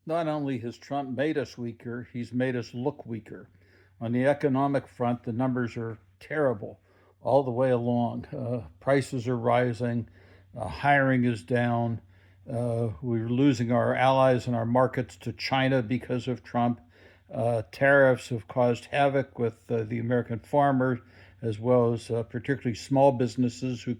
Not only has Trump made us weaker, he's made us look weaker. On the economic front, the numbers are terrible all the way along. Prices are rising, hiring is down. We're losing our allies and our markets to China because of Trump. Tariffs have caused havoc with the American farmers, as well as particularly small businesses who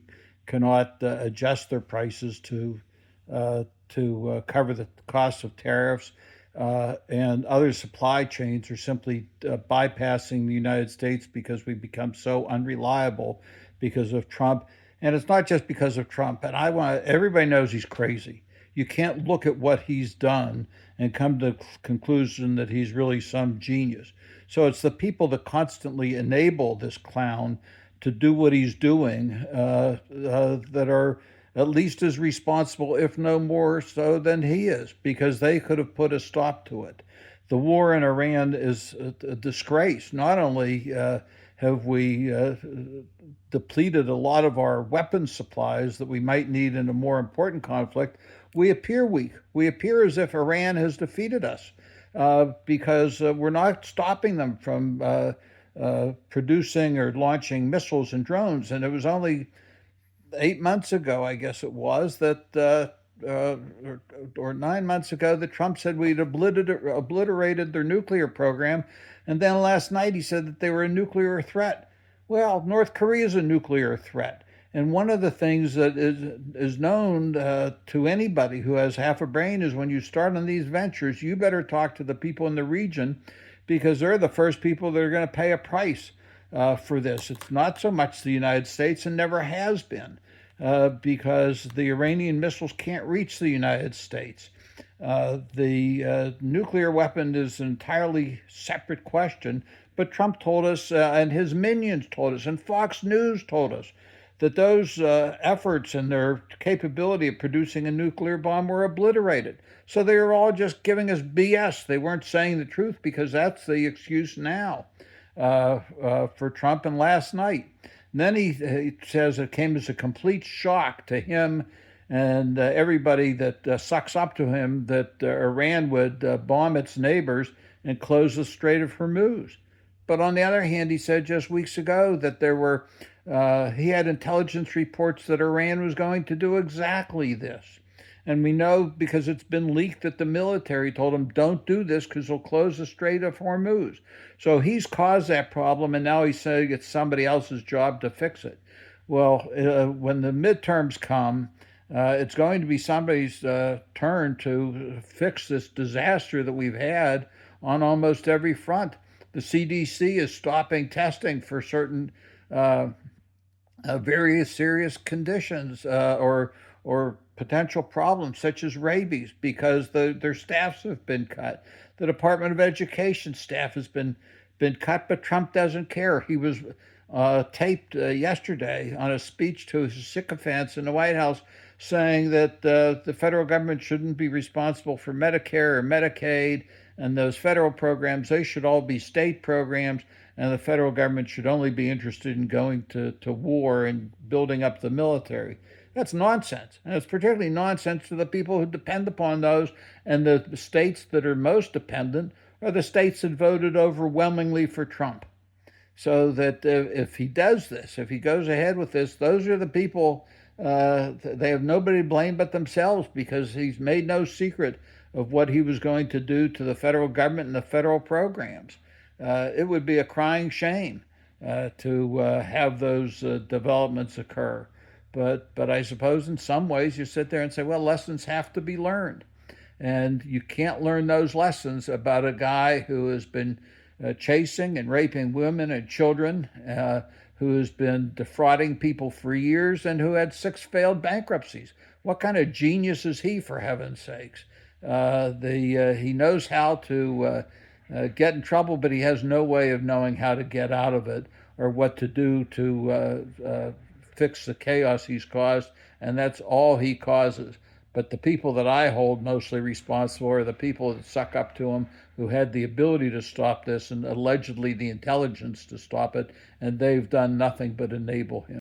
cannot adjust their prices to cover the cost of tariffs. And other supply chains are simply bypassing the United States because we've become so unreliable because of Trump. And it's not just because of Trump. And everybody knows he's crazy. You can't look at what he's done and come to the conclusion that he's really some genius. So it's the people that constantly enable this clown to do what he's doing that are at least as responsible, if no more so than he is, because they could have put a stop to it. The war in Iran is a disgrace. Not only have we depleted a lot of our weapons supplies that we might need in a more important conflict, we appear weak. We appear as if Iran has defeated us because we're not stopping them from producing or launching missiles and drones. And it was only 8 months ago, I guess it was, or 9 months ago, that Trump said we'd obliterated their nuclear program. And then last night he said that they were a nuclear threat. Well, North Korea is a nuclear threat. And one of the things that is known to anybody who has half a brain is when you start on these ventures, you better talk to the people in the region because they're the first people that are going to pay a price for this. It's not so much the United States and never has been because the Iranian missiles can't reach the United States. The nuclear weapon is an entirely separate question, but Trump told us, and his minions told us, and Fox News told us that those efforts and their capability of producing a nuclear bomb were obliterated. So they were all just giving us BS. They weren't saying the truth because that's the excuse now for Trump. And last night, and then he says it came as a complete shock to him and everybody that sucks up to him that Iran would bomb its neighbors and close the Strait of Hormuz. But on the other hand, he said just weeks ago that he had intelligence reports that Iran was going to do exactly this. And we know because it's been leaked that the military told him, don't do this because they'll close the Strait of Hormuz. So he's caused that problem, and now he's saying it's somebody else's job to fix it. Well, when the midterms come, it's going to be somebody's turn to fix this disaster that we've had on almost every front. The CDC is stopping testing for certain very serious conditions or potential problems such as rabies because their staffs have been cut. The Department of Education staff has been cut, but Trump doesn't care. He was taped yesterday on a speech to his sycophants in the White House saying that the federal government shouldn't be responsible for Medicare or Medicaid and those federal programs. They should all be state programs, and the federal government should only be interested in going to war and building up the military. That's nonsense. And it's particularly nonsense to the people who depend upon those. And the states that are most dependent are the states that voted overwhelmingly for Trump. So that if he does this, if he goes ahead with this, those are the people, they have nobody to blame but themselves because he's made no secret of what he was going to do to the federal government and the federal programs. It would be a crying shame to have those developments occur. But I suppose in some ways you sit there and say, well, lessons have to be learned. And you can't learn those lessons about a guy who has been chasing and raping women and children, who has been defrauding people for years, and who had 6 failed bankruptcies. What kind of genius is he, for heaven's sakes? He knows how to get in trouble, but he has no way of knowing how to get out of it or what to do to fix the chaos he's caused, and that's all he causes. But the people that I hold mostly responsible are the people that suck up to him, who had the ability to stop this and allegedly the intelligence to stop it, and they've done nothing but enable him.